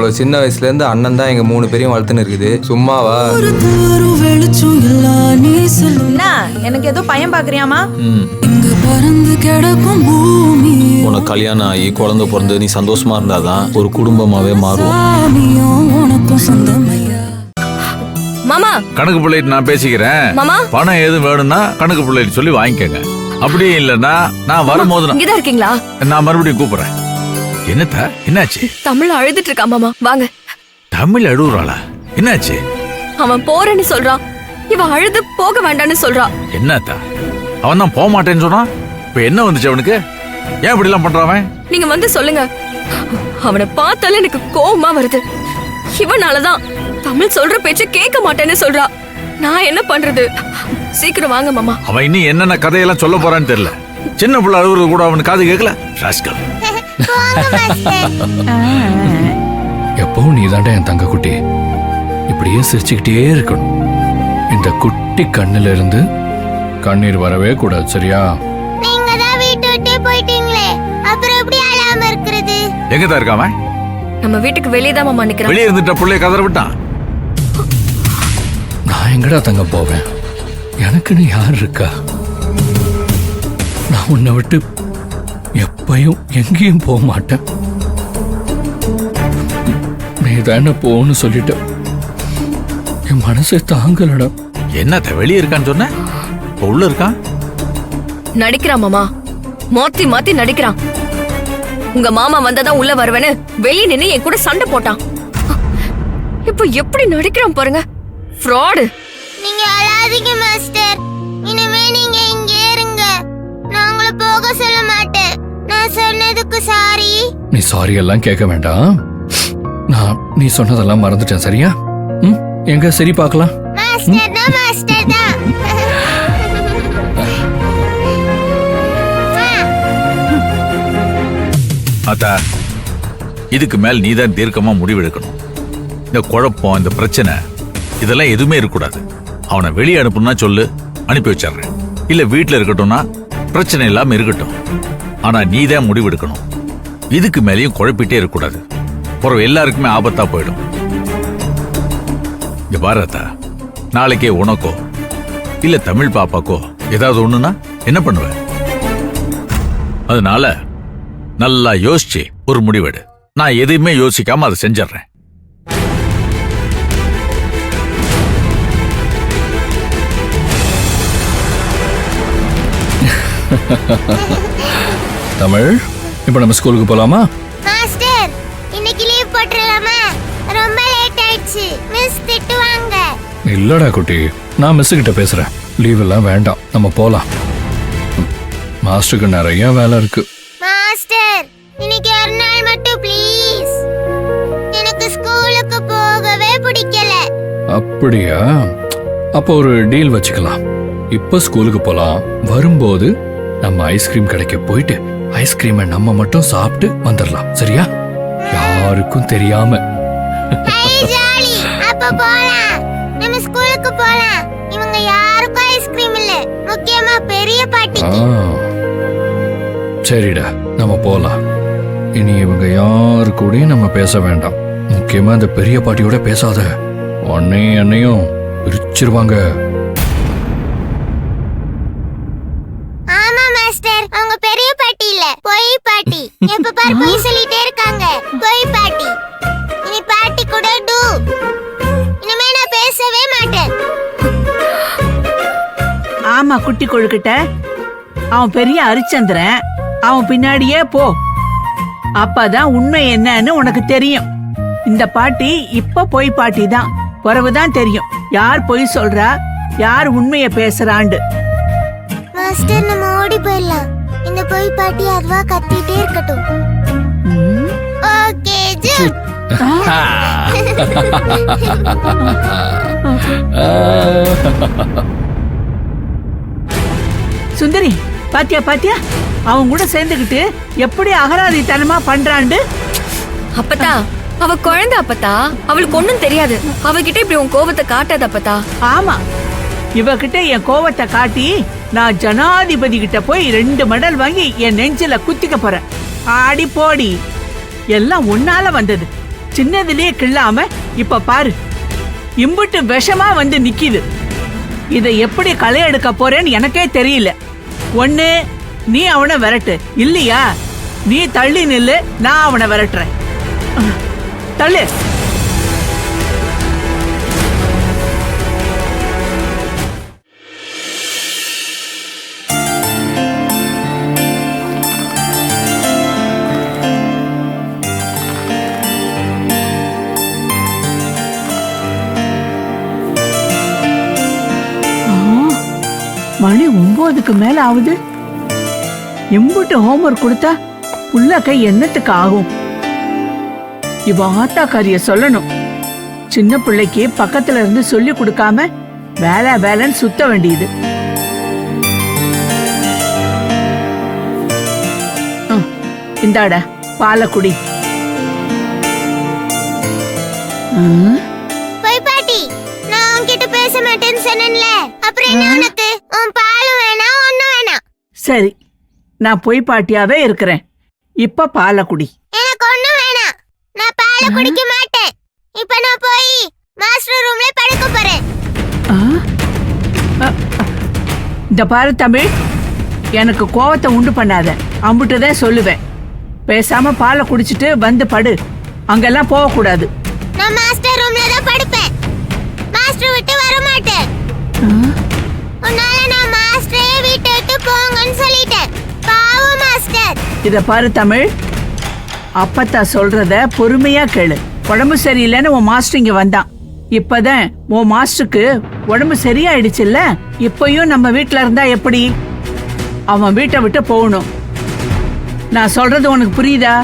அவ்வளவு சின்ன வயசுல இருந்து அண்ணன் தான் எங்க 3 பேரையும் வளர்த்துன்னு இருக்குது. சும்மாவா? எனக்கு ஏதோ பையன் பாக்குறியாமா? உனக்கு கல்யாணம் ஆகி குழந்தை பிறந்து நீ சந்தோஷமா இருந்தாதான் ஒரு குடும்பமாவே மாறும். மாமா கணக்கு பிள்ளைட்டு நான் பேசிக்கிறேன். மாமா பணம் எதுவும் வேணும்னா கணக்கு பிள்ளைட்டு சொல்லி வாங்கிக்கங்க. அப்படியே இல்லன்னா நான் வரும்போது இங்கதான் இருக்கீங்களா? நான் மறுபடியும் கூப்பிடுறேன். என்னத்தா என்னாச்சு? தமிழ் அழுதுட்டு இருக்கா மாமா, வாங்க. தமிழ் அழுகுறாளா? என்னாச்சு? அவன் போறேன்னு சொல்றான், இவன் அழுது போக வேண்டான்னு சொல்றான். என்னத்தா அவன் தான் போக மாட்டேன்னு சொன்னான். இப்ப என்ன வந்துச்சு அவனுக்கு? ஏன் இப்படி எல்லாம் பண்றான்? நீங்க வந்து சொல்லுங்க. அவனை பார்த்தாலே எனக்கு கோவமா வருது. இவனாலதான் தமிழ் சொல்ற பேச்ச கேட்க மாட்டேன்னு சொல்றா. நான் என்ன பண்றது? சீக்கிரம் வாங்க மாமா. அவன் இன்னும் என்னென்ன கதையெல்லாம் சொல்ல போறான்னு தெரியல. சின்ன பிள்ளை அழுகுறது கூட அவனுக்கு காது கேட்கல. ராஸ்கல். எப்பவும் நீதாண்டா என் தங்க குட்டி. இப்படியே சிரிச்சுக்கிட்டே இருக்கணும். இந்த குட்டி கண்ணுல இருந்து கண்ணீர் வரவே கூடாது, சரியா? நீங்க தான் வீட்டை விட்டே போயிட்டீங்களே, அப்புறம் எப்படி அழாம இருக்கிறது? எங்க தான் இருக்காம? நம்ம வீட்டுக்கு வெளியே தான் மாமா நிக்கிறான். வெளியே இருந்துட்ட பிள்ளைய கதற விட்டான். நான் எங்கடா தங்க போவேன்? எனக்குன்னு யார் இருக்கா? நான் உன்னை விட்டு எப்பயும் எங்கேயும் போக மாட்டேன். நீ தானே போன்னு சொல்லிட்ட. என் மனசை தாங்கலடா. என்னத்த வெளியே இருக்கான்னு சொன்ன? உள்ள இருக்கான். நடிக்கிறான் மாமா, மாத்தி மாத்தி நடிக்கிறான். உங்க மாமா வந்தாதான் உள்ள வருவேன்னு வெளியே நின்னு என் கூட சண்டை போட்டான். இப்ப எப்படி நடிக்கிறான் பாருங்க. ஃப்ராடு. நீங்க அழாதீங்க மாஸ்டர். இனிமே நீங்க இங்கே இருங்க. நான் உங்களை போக சொல்ல மாட்டேன். நான் சொன்னதுக்கு சாரி. நீ சாரி எல்லாம் கேட்க வேண்டாம். நான் நீ சொன்னதெல்லாம் மறந்துட்டேன், சரியா? எங்க சரி பார்க்கலாம். மாஸ்டர் தான், மாஸ்டர் தான். அத்தா, இதுக்கு மேல் நீதான் தீர்க்கமா முடிவெடுக்கணும். இந்த குழப்பம், இந்த பிரச்சனை இதெல்லாம் எதுவுமே இருக்கக்கூடாது. அவனை வெளியே அனுப்புனா சொல்லு, அனுப்பி வச்சிடுறேன். இல்ல வீட்டுல இருக்கட்டும்னா பிரச்சனை இல்லாம இருக்கட்டும். ஆனா நீதான் முடிவெடுக்கணும். இதுக்கு மேலேயும் குழப்பிட்டே இருக்கக்கூடாது. பிறகு எல்லாருக்குமே ஆபத்தா போயிடும். இங்க பாரதா, நாளைக்கே உனக்கோ இல்ல தமிழ் பாப்பாக்கோ ஏதாவது ஒண்ணுன்னா என்ன பண்ணுவ? அதனால நல்லா யோசிச்சு ஒரு முடிவெடு. நான் எதையுமே யோசிக்காம அதை செஞ்சிடறேன். தமிழ், இப்ப நம்ம ஸ்கூலுக்கு போலாமா? மாஸ்டர், இன்னைக்கு லீவ் போட்டுறலாமா? ரொம்ப லேட் ஆயிடுச்சு. மிஸ் திட்டுவாங்க. இல்லடா குட்டி, நான் மிஸ் கிட்ட பேசுறேன். லீவ் எல்லாம் வேண்டாம், நம்ம போலாம். மாஸ்டருக்கு நிறைய வேலை இருக்கு. மாஸ்டர், இன்னைக்கு ஒரு நாள் மட்டும் ப்ளீஸ். எனக்கு ஸ்கூலுக்கு போகவே பிடிக்கல. அப்படியா? அப்போ ஒரு டீல் வச்சுக்கலாம். இப்ப ஸ்கூலுக்கு போலாம். வரும்போது நம்ம ஐஸ்கிரீம் கடைக்கு போயிட்டு ஐஸ்கிரீமை நம்ம மட்டும் சாப்பிட்டு வந்துடலாம், சரியா? யாருக்கும் தெரியாம. ஜாலி. அப்ப போலாம். நம்ம ஸ்கூலுக்கு போலாம். இவங்க யாருக்கும் ஐஸ்கிரீம் இல்ல, முக்கியமா பெரிய பாட்டிக்கு. சரிடா, நம்ம போலாம். இனி இவங்க யாரு கூடயும் நம்ம பேச வேண்டாம். முக்கியமா இந்த பெரிய பாட்டியோட பேசாத. என்னையும் பிரிச்சிருவாங்க. ஆமா மாஸ்டர், அவங்க பெரிய பாட்டி இல்ல, பொய் பாட்டி. எப்ப பாரு பொய் சொல்லிட்டே இருக்காங்க. பொய் பாட்டி. இனி பாட்டி கூட டூ. இனிமே நான் பேசவே மாட்டேன். ஆமா குட்டி கொழுக்கிட்ட, அவன் பெரிய ஹரிச்சந்திரன். அவன் பின்னாடியே போ. அப்பதான் உண்மை என்னன்னு உனக்கு தெரியும். இந்த பாட்டி இப்ப பொய் பாட்டி தான். பிறகுதான் தெரியும் யார் பொய் சொல்றா, யார் உண்மைய பேசுறாண்டு. மாஸ்டர், நம்ம ஓடி போயிடலாம். இந்த பொய் பாட்டி அதுவா கத்திட்டே இருக்கட்டும். Okay zoo. சுந்தரி, பாத்தியா பாத்தியா, அவன் கூட சேர்ந்துகிட்டு எப்படி அகராதித்தனமா பண்றாண்டு. அப்பத்தா, அவ குழந்தை அப்பத்தா, அவளுக்கு ஒண்ணும் தெரியாது. அவகிட்ட இப்படி உன் கோபத்தை காட்டாத அப்பத்தா. ஆமா, இவகிட்ட என் கோவத்தை காட்டி நான் ஜனாதிபதி கிட்ட போய் 2 மெடல் வாங்கி என் நெஞ்சில குத்திக்க போறேன். ஆடி போடி, எல்லாம் உன்னால வந்தது. சின்னதுலயே கிள்ளாம இப்ப பாரு இம்புட்டு விஷமா வந்து நிக்கிது. இதை எப்படி களை எடுக்க போறேன்னு எனக்கே தெரியல. ஒண்ணு நீ அவனை விரட்டு, இல்லையா நீ தள்ளி நில்லு, நான் அவனை விரட்டுறேன். தள்ளு. மணி 9க்கு மேல ஆகுது. எம்புட்டு ஹோம்ஒர்க் கொடுத்தா உள்ள கை என்னத்துக்கு ஆகும்? இவ ஆத்தாக்காரிய சொல்லணும். சின்ன பிள்ளைக்கு பக்கத்துல இருந்து சொல்லி கொடுக்காம வேலை வேலைன்னு சுத்த வேண்டியது. இந்தாடா பாலை குடி. போய் பாட்டி, நான் உன்கிட்ட பேச மாட்டேன்னு சொன்னேன்ல, அப்புறம் என்ன உனக்கு? உன் பாலும் வேணாம், ஒண்ணும் வேணாம். சரி, நான் போய் பாட்டியாவே இருக்கிறேன். இப்ப பாலை குடி. எனக்கு ஒண்ணும் வேணாம், நான் பாலை குடிக்க மாட்டேன். இப்ப நான் போய் மாஸ்டர் ரூம்ல படுக்க போறேன். இந்த பாரு தமிழ், எனக்கு கோவத்தை உண்டு பண்ணாத. அம்புட்டுதான் சொல்லுவேன். பேசாம பாலை குடிச்சிட்டு வந்து படு. அங்கெல்லாம் போக கூடாது. நான் மாஸ்டர் ரூம்ல தான் படுப்பேன். மாஸ்டர் விட்டு வர மாட்டேன். உன்னால நான் மாஸ்டரே வீட்டை விட்டு போங்கன்னு சொல்லிட்டேன். பாவம் மாஸ்டர். இத பாரு தமிழ், அப்பத்தா சொல்றத பொறுமையா கேளு. உடம்பு சரியில்லைன்னு உன் மாஸ்டர் இங்க வந்தான். இப்பதான் உன் மாஸ்டருக்கு உடம்பு சரியாயிடுச்சுல்ல. இப்பயும் நம்ம வீட்டுல இருந்தா எப்படி? அவன் வீட்டை விட்டு போகணும். நான் சொல்றது உனக்கு புரியுதா?